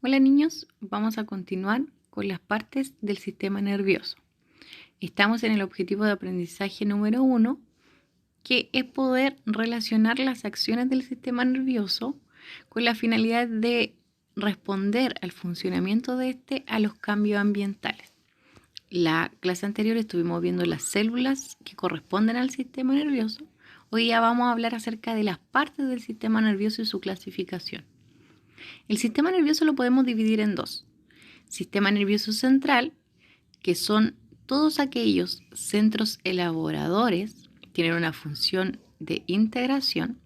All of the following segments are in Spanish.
Hola niños, vamos a continuar con las partes del sistema nervioso. Estamos en el objetivo de aprendizaje número 1, que es poder relacionar las acciones del sistema nervioso con la finalidad de responder al funcionamiento de este a los cambios ambientales. La clase anterior estuvimos viendo las células que corresponden al sistema nervioso. Hoy ya vamos a hablar acerca de las partes del sistema nervioso y su clasificación. El sistema nervioso lo podemos dividir en dos. Sistema nervioso central, que son todos aquellos centros elaboradores, tienen una función de integración,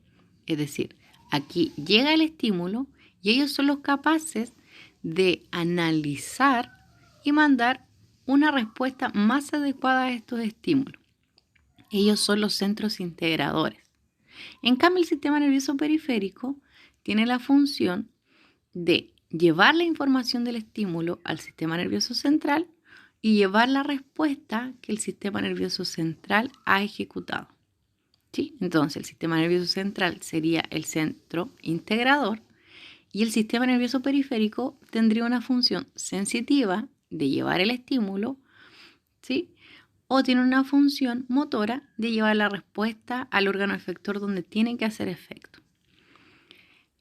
es decir, aquí llega el estímulo y ellos son los capaces de analizar y mandar una respuesta más adecuada a estos estímulos. Ellos son los centros integradores. En cambio, el sistema nervioso periférico tiene la función de llevar la información del estímulo al sistema nervioso central y llevar la respuesta que el sistema nervioso central ha ejecutado. ¿Sí? Entonces, el sistema nervioso central sería el centro integrador y el sistema nervioso periférico tendría una función sensitiva de llevar el estímulo, ¿sí? O tiene una función motora de llevar la respuesta al órgano efector donde tiene que hacer efecto.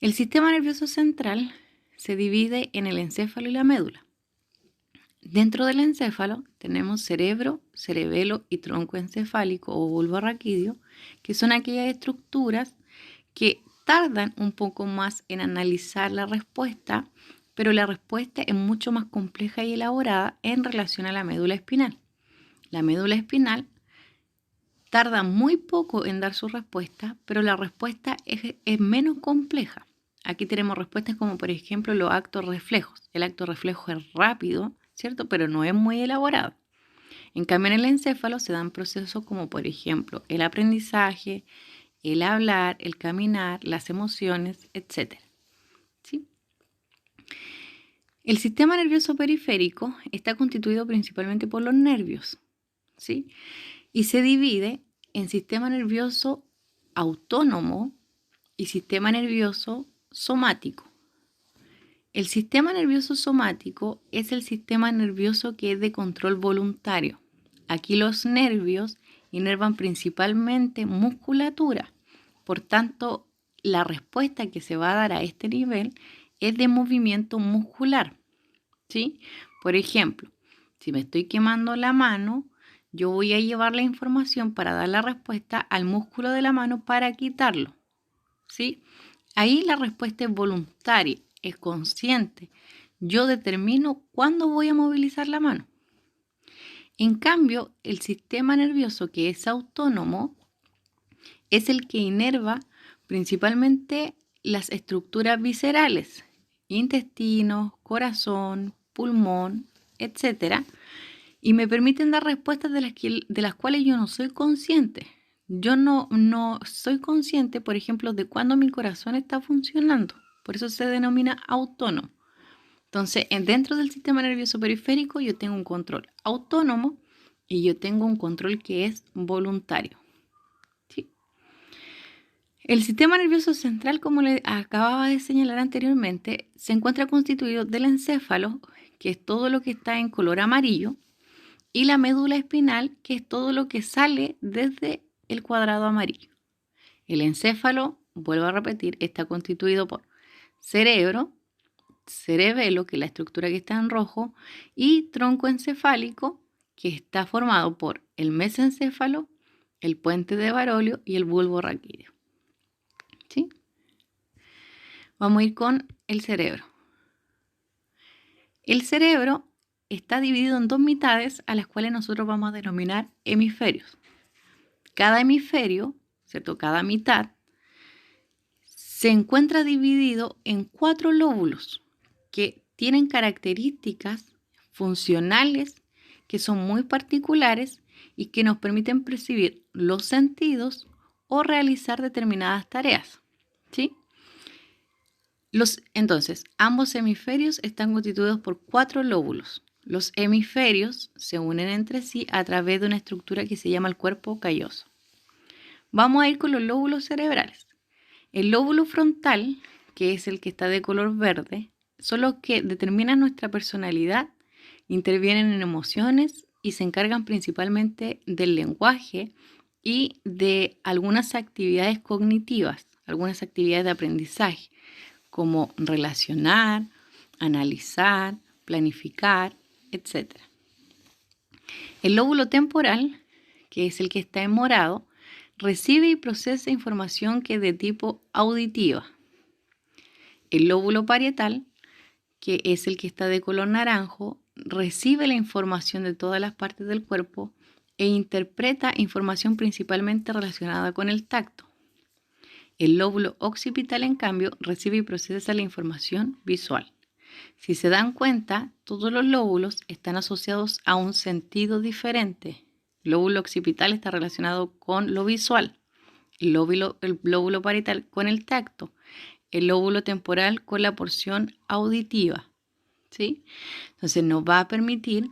El sistema nervioso central se divide en el encéfalo y la médula. Dentro del encéfalo tenemos cerebro, cerebelo y tronco encefálico o bulbo raquídeo, que son aquellas estructuras que tardan un poco más en analizar la respuesta, pero la respuesta es mucho más compleja y elaborada en relación a la médula espinal. La médula espinal tarda muy poco en dar su respuesta, pero la respuesta es menos compleja. Aquí tenemos respuestas como, por ejemplo, los actos reflejos. El acto reflejo es rápido, ¿cierto? Pero no es muy elaborado. En cambio, en el encéfalo se dan procesos como, por ejemplo, el aprendizaje, el hablar, el caminar, las emociones, etc. ¿Sí? El sistema nervioso periférico está constituido principalmente por los nervios, ¿sí? Y se divide en sistema nervioso autónomo y sistema nervioso somático. El sistema nervioso somático es el sistema nervioso que es de control voluntario. Aquí los nervios inervan principalmente musculatura. Por tanto, la respuesta que se va a dar a este nivel es de movimiento muscular, ¿sí? Por ejemplo, si me estoy quemando la mano, yo voy a llevar la información para dar la respuesta al músculo de la mano para quitarlo, ¿sí? Ahí la respuesta es voluntaria, es consciente. Yo determino cuándo voy a movilizar la mano. En cambio, el sistema nervioso que es autónomo es el que inerva principalmente las estructuras viscerales, intestino, corazón, pulmón, etc. Y me permiten dar respuestas de las cuales yo no soy consciente. Yo no soy consciente, por ejemplo, de cuándo mi corazón está funcionando. Por eso se denomina autónomo. Entonces, dentro del sistema nervioso periférico yo tengo un control autónomo y yo tengo un control que es voluntario. ¿Sí? El sistema nervioso central, como les acababa de señalar anteriormente, se encuentra constituido del encéfalo, que es todo lo que está en color amarillo, y la médula espinal, que es todo lo que sale desde el cuadrado amarillo. El encéfalo, vuelvo a repetir, está constituido por cerebro, cerebelo, que es la estructura que está en rojo, y tronco encefálico, que está formado por el mesencéfalo, el puente de Barolio y el bulbo raquídeo. ¿Sí? Vamos a ir con el cerebro. El cerebro está dividido en dos mitades a las cuales nosotros vamos a denominar hemisferios. Cada hemisferio, ¿cierto? Cada mitad se encuentra dividido en 4 lóbulos que tienen características funcionales que son muy particulares y que nos permiten percibir los sentidos o realizar determinadas tareas, ¿sí? Entonces, ambos hemisferios están constituidos por 4 lóbulos. Los hemisferios se unen entre sí a través de una estructura que se llama el cuerpo calloso. Vamos a ir con los lóbulos cerebrales. El lóbulo frontal, que es el que está de color verde, son los que determinan nuestra personalidad, intervienen en emociones y se encargan principalmente del lenguaje y de algunas actividades cognitivas, algunas actividades de aprendizaje, como relacionar, analizar, planificar, etc. El lóbulo temporal, que es el que está en morado, recibe y procesa información que es de tipo auditiva. El lóbulo parietal, que es el que está de color naranjo, recibe la información de todas las partes del cuerpo e interpreta información principalmente relacionada con el tacto. El lóbulo occipital, en cambio, recibe y procesa la información visual. Si se dan cuenta, todos los lóbulos están asociados a un sentido diferente. El lóbulo occipital está relacionado con lo visual, el lóbulo parietal con el tacto, el lóbulo temporal con la porción auditiva, ¿sí? Entonces nos va a permitir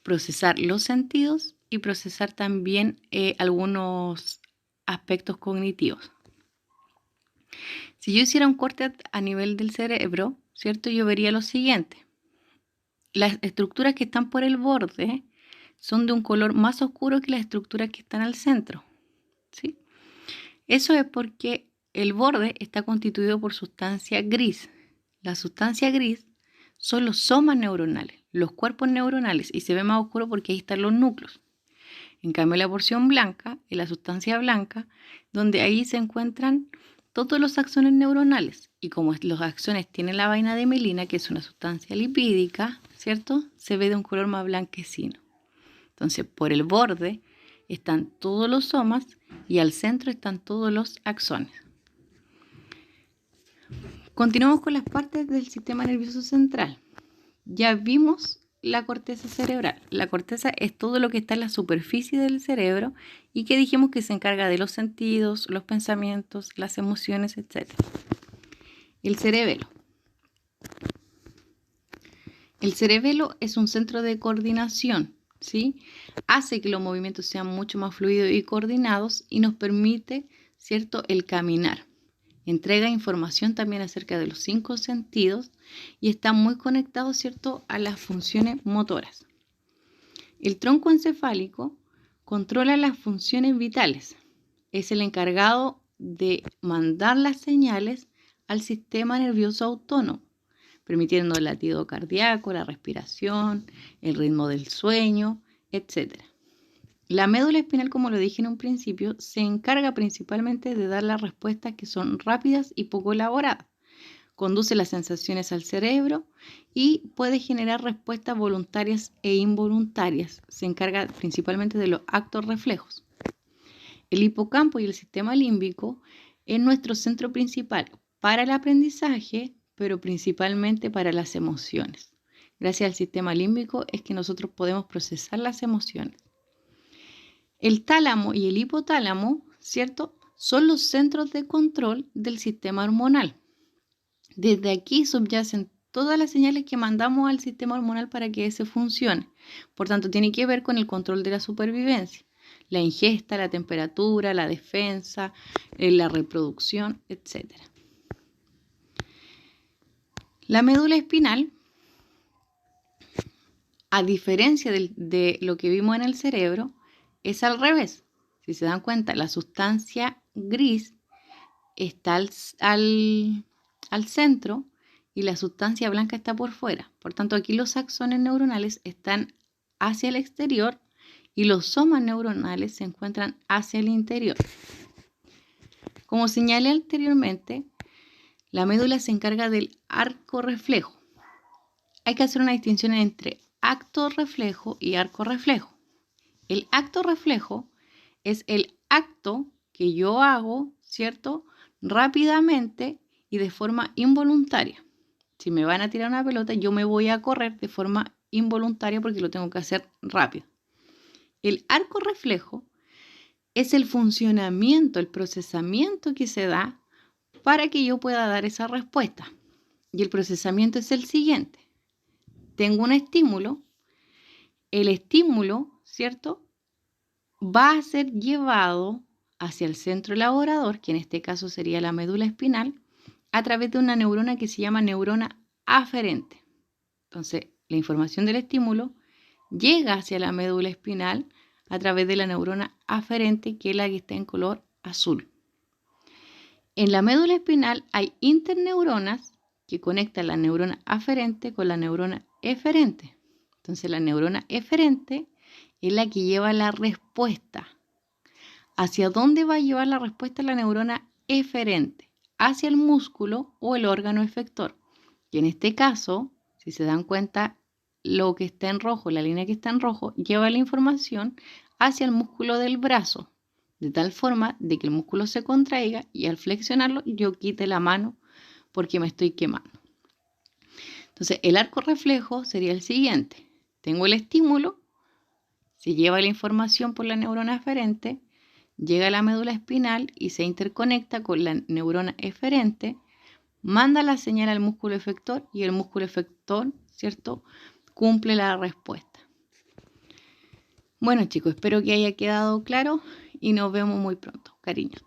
procesar los sentidos y procesar también algunos aspectos cognitivos. Si yo hiciera un corte a nivel del cerebro, ¿cierto? Yo vería lo siguiente. Las estructuras que están por el borde son de un color más oscuro que las estructuras que están al centro, ¿sí? Eso es porque el borde está constituido por sustancia gris. La sustancia gris son los somas neuronales, los cuerpos neuronales, y se ve más oscuro porque ahí están los núcleos. En cambio, la porción blanca es la sustancia blanca, donde ahí se encuentran todos los axones neuronales. Y como los axones tienen la vaina de mielina, que es una sustancia lipídica, ¿cierto? Se ve de un color más blanquecino. Entonces, por el borde están todos los somas y al centro están todos los axones. Continuamos con las partes del sistema nervioso central. Ya vimos la corteza cerebral. La corteza es todo lo que está en la superficie del cerebro y que dijimos que se encarga de los sentidos, los pensamientos, las emociones, etc. El cerebelo. El cerebelo es un centro de coordinación, ¿sí? Hace que los movimientos sean mucho más fluidos y coordinados y nos permite, ¿cierto?, el caminar. Entrega información también acerca de los 5 sentidos y está muy conectado, ¿cierto?, a las funciones motoras. El tronco encefálico controla las funciones vitales. Es el encargado de mandar las señales al sistema nervioso autónomo, permitiendo el latido cardíaco, la respiración, el ritmo del sueño, etc. La médula espinal, como lo dije en un principio, se encarga principalmente de dar las respuestas que son rápidas y poco elaboradas. Conduce las sensaciones al cerebro y puede generar respuestas voluntarias e involuntarias. Se encarga principalmente de los actos reflejos. El hipocampo y el sistema límbico es nuestro centro principal para el aprendizaje, pero principalmente para las emociones. Gracias al sistema límbico es que nosotros podemos procesar las emociones. El tálamo y el hipotálamo, ¿cierto?, son los centros de control del sistema hormonal. Desde aquí subyacen todas las señales que mandamos al sistema hormonal para que ese funcione. Por tanto, tiene que ver con el control de la supervivencia, la ingesta, la temperatura, la defensa, la reproducción, etc. La médula espinal, a diferencia de lo que vimos en el cerebro, es al revés. Si se dan cuenta, la sustancia gris está al centro y la sustancia blanca está por fuera. Por tanto, aquí los axones neuronales están hacia el exterior y los somas neuronales se encuentran hacia el interior. Como señalé anteriormente, la médula se encarga del arco reflejo. Hay que hacer una distinción entre acto reflejo y arco reflejo. El acto reflejo es el acto que yo hago, ¿cierto?, rápidamente y de forma involuntaria. Si me van a tirar una pelota, yo me voy a correr de forma involuntaria porque lo tengo que hacer rápido. El arco reflejo es el funcionamiento, el procesamiento que se da para que yo pueda dar esa respuesta. Y el procesamiento es el siguiente. Tengo un estímulo. El estímulo, ¿cierto?, va a ser llevado hacia el centro elaborador, que en este caso sería la médula espinal, a través de una neurona que se llama neurona aferente. Entonces, la información del estímulo llega hacia la médula espinal a través de la neurona aferente, que es la que está en color azul. En la médula espinal hay interneuronas que conectan la neurona aferente con la neurona eferente. Entonces, la neurona eferente es la que lleva la respuesta. ¿Hacia dónde va a llevar la respuesta la neurona eferente? Hacia el músculo o el órgano efector. Y en este caso, si se dan cuenta, lo que está en rojo, la línea que está en rojo, lleva la información hacia el músculo del brazo, de tal forma de que el músculo se contraiga y al flexionarlo yo quite la mano porque me estoy quemando. Entonces, el arco reflejo sería el siguiente. Tengo el estímulo, se lleva la información por la neurona aferente, llega a la médula espinal y se interconecta con la neurona eferente, manda la señal al músculo efector y el músculo efector, ¿cierto?, cumple la respuesta. Bueno, chicos, espero que haya quedado claro y nos vemos muy pronto. Cariño.